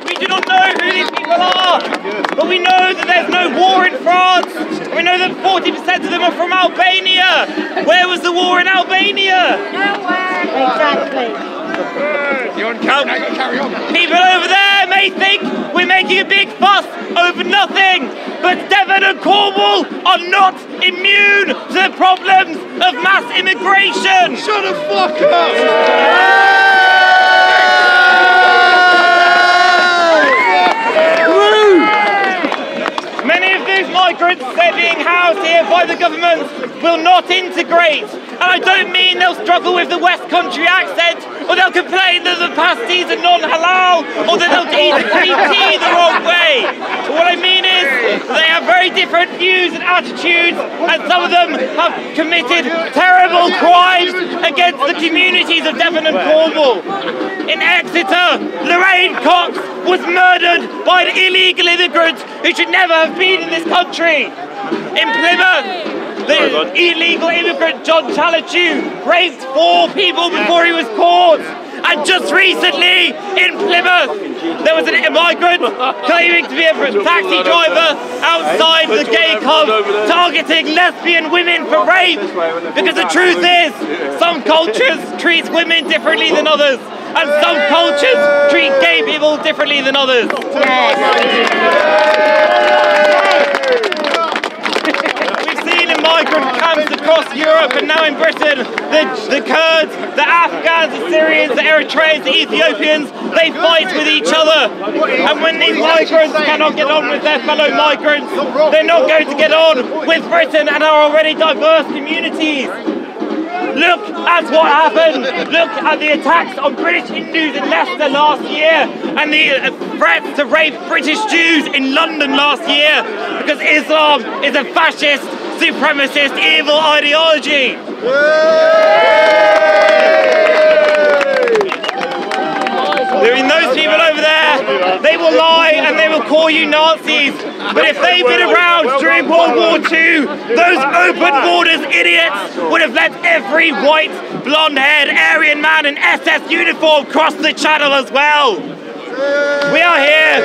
We do not know who these people are, but we know that there's no war in France. We know that 40% of them are from Albania. Where was the war in Albania? Nowhere. Exactly. People over there may think we're making a big fuss over nothing, but Devon and Cornwall are not immune to the problems of mass immigration. Shut the fuck up! Many of these migrants that are being housed here by the government will not integrate. And I don't mean they'll struggle with the West Country accent, or they'll complain that the pasties are non-halal, or that they'll eat green tea the wrong way. But what I mean is, they have very different views and attitudes, and some of them have committed terrible crimes against the communities of Devon and Cornwall. In Exeter, Lorraine Cox was murdered by an illegal immigrant who should never have been in this country. In Plymouth, the illegal immigrant John Chalachu raped 4 people before he was caught. And just recently in Plymouth, there was an migrant claiming to be a taxi driver outside the gay club, targeting lesbian women for rape. Because the truth is, some cultures treat women differently than others, and some cultures treat gay people differently than others. Migrant camps across Europe and now in Britain, the Kurds, the Afghans, the Syrians, the Eritreans, the Ethiopians, they fight with each other. And when these migrants cannot get on with their fellow migrants, they're not going to get on with Britain and our already diverse communities. Look at what happened. Look at the attacks on British Hindus in Leicester last year and the threats to rape British Jews in London last year, because Islam is a fascist, supremacist, evil ideology. Those people over there, they will lie and they will call you Nazis. But if they'd been around during World War II, those open borders idiots would have let every white, blonde-haired Aryan man in SS uniform cross the channel as well. We are here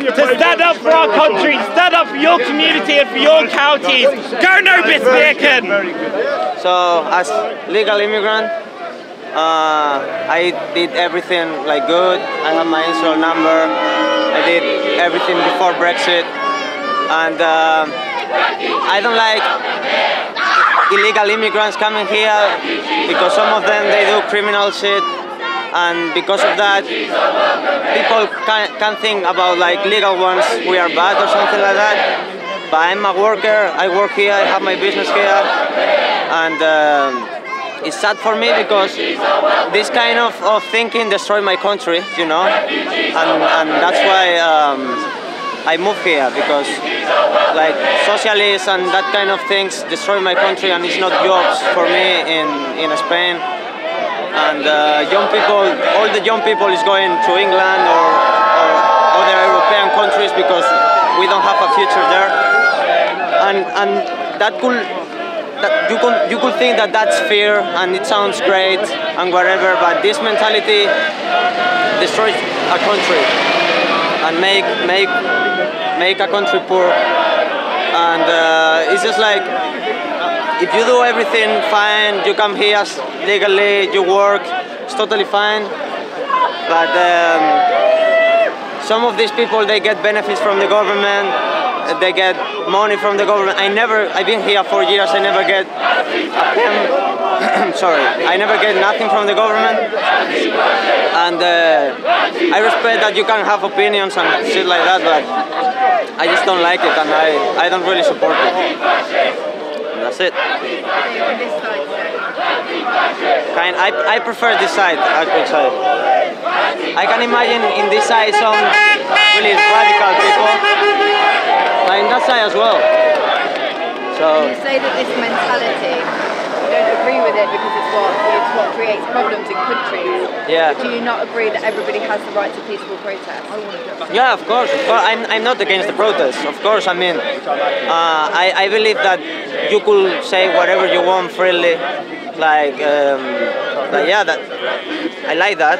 to stand up for our country, stand up for your community and for your counties. Go no Bismarcken! So, as legal immigrant, I did everything like good. I have my insurance number. I did everything before Brexit, and I don't like illegal immigrants coming here because some of them they do criminal shit. And because of that, people can think about like legal ones, we are bad or something like that. But I'm a worker, I work here, I have my business here, and it's sad for me because this kind of thinking destroyed my country, you know, and that's why I moved here, because like socialists and that kind of things destroy my country, and it's not jobs for me in Spain. And young people, all the young people is going to England or other European countries because we don't have a future there. And that you could think that that's fair and it sounds great and whatever, but this mentality destroys a country and make a country poor. And it's just like, if you do everything fine, you come here legally, you work, it's totally fine. But some of these people, they get benefits from the government, they get money from the government. I've been here for years, I never get a pen, sorry, I never get nothing from the government. And I respect that you can have opinions and shit like that, but I just don't like it, and I don't really support it. That's it. I prefer this side, I could say. I can imagine in this side some really radical people, but in that side as well. So you say that this mentality, you don't agree with it because it's what creates problems in countries. Yeah. But do you not agree that everybody has the right to peaceful protest? Yeah, of course. I'm not against the protests. Of course, I mean, I believe that you could say whatever you want freely. Like yeah, that I like that.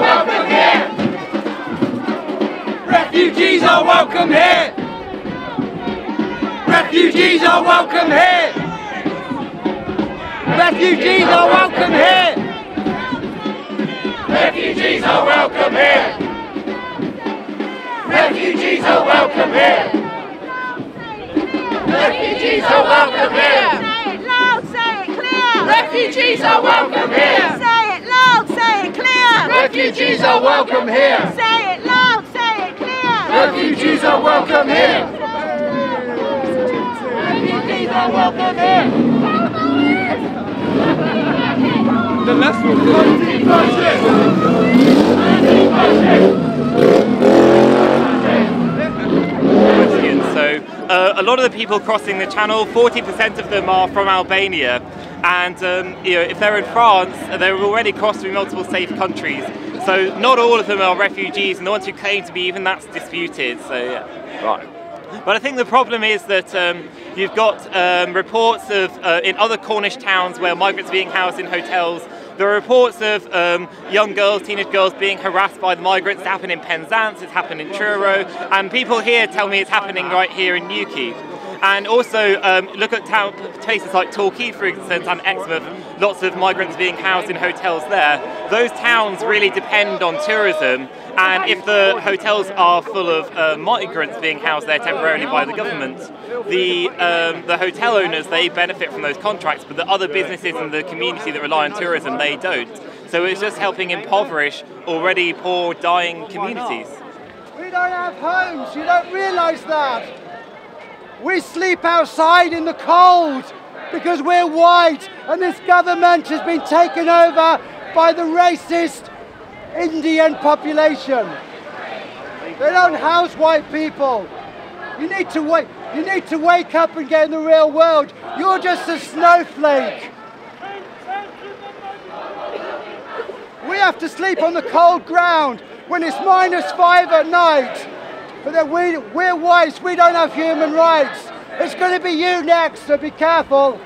Refugees are welcome here. Refugees are welcome here. Refugees are welcome here. Refugees are welcome here. Refugees are welcome here. Refugees are welcome here. Say it loud, say it clear. Refugees are welcome here. Say it loud, say it clear. Refugees are welcome here. Say it loud, say it clear. Refugees are welcome here. Refugees are welcome here. The last one. So a lot of the people crossing the channel, 40% of them are from Albania, and you know, if they're in France, they're already crossed through multiple safe countries. So not all of them are refugees, and the ones who claim to be, even that's disputed. So yeah. Right. But I think the problem is that you've got reports of in other Cornish towns where migrants are being housed in hotels. There are reports of young girls, teenage girls being harassed by the migrants. It's happened in Penzance, it's happened in Truro, and people here tell me it's happening right here in Newquay. And also look at places like Torquay, for instance, and Exmouth, lots of migrants being housed in hotels there. Those towns really depend on tourism, and if the hotels are full of migrants being housed there temporarily by the government, the hotel owners, they benefit from those contracts, but the other businesses in the community that rely on tourism, they don't. So it's just helping impoverish already poor, dying communities. We don't have homes, you don't realise that. We sleep outside in the cold because we're white, and this government has been taken over by the racist Indian population. They don't house white people. You need to wake up and get in the real world. You're just a snowflake. We have to sleep on the cold ground when it's -5 at night. But then we're whites, we don't have human rights. It's going to be you next, so be careful.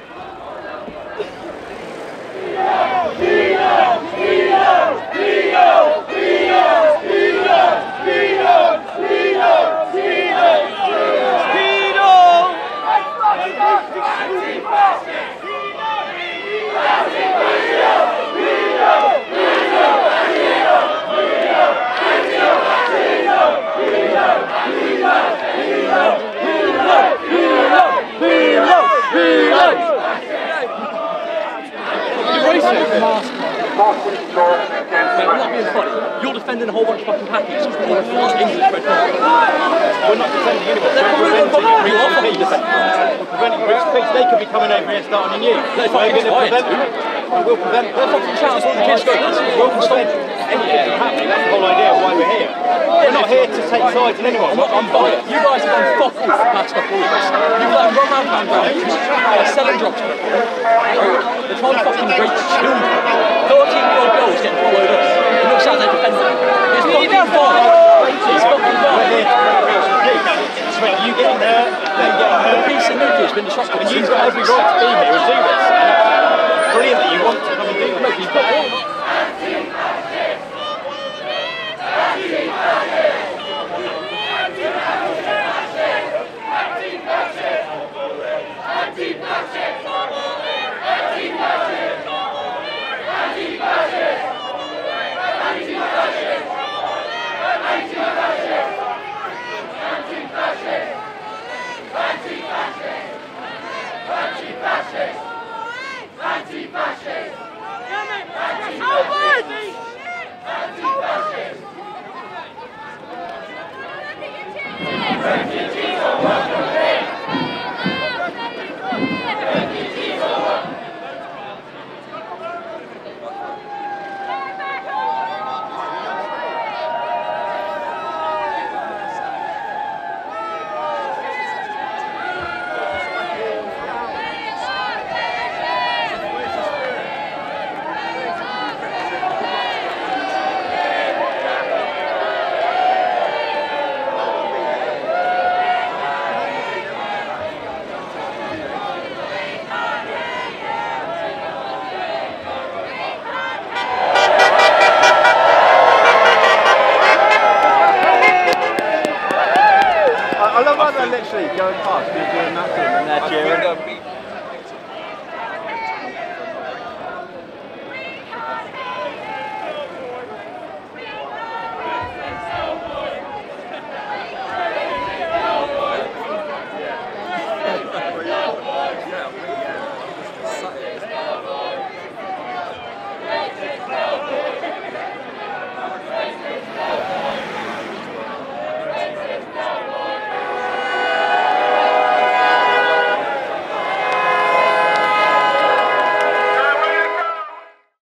I'm not being funny. You're defending a whole bunch of fucking packages. We're not defending anyone. We're preventing rich pigs. They could be coming over here starting anew. They're fucking prevent them. We'll prevent them. They're fucking shouting when the kids go. We'll prevent anything from happening. That's the whole idea of why we're here. We're not here to take sides in anyone. I'm biased. You guys have done fuck all for the past couple of weeks. You've let them run around backgrounds. They're selling drugs to people. They're trying to fucking rape children. 13-year-old girls getting followed us. It looks like they're defending them. It's fucking fun. It's fucking fun. We're here to bring some peace. So you get in there, then get in there. The peace in Newquay has been disrupted. And you've got every right to be here and do this. And it's brilliant that you want to come and do this. Look, you've got one. are they literally going past, you're doing that to them and they're cheering?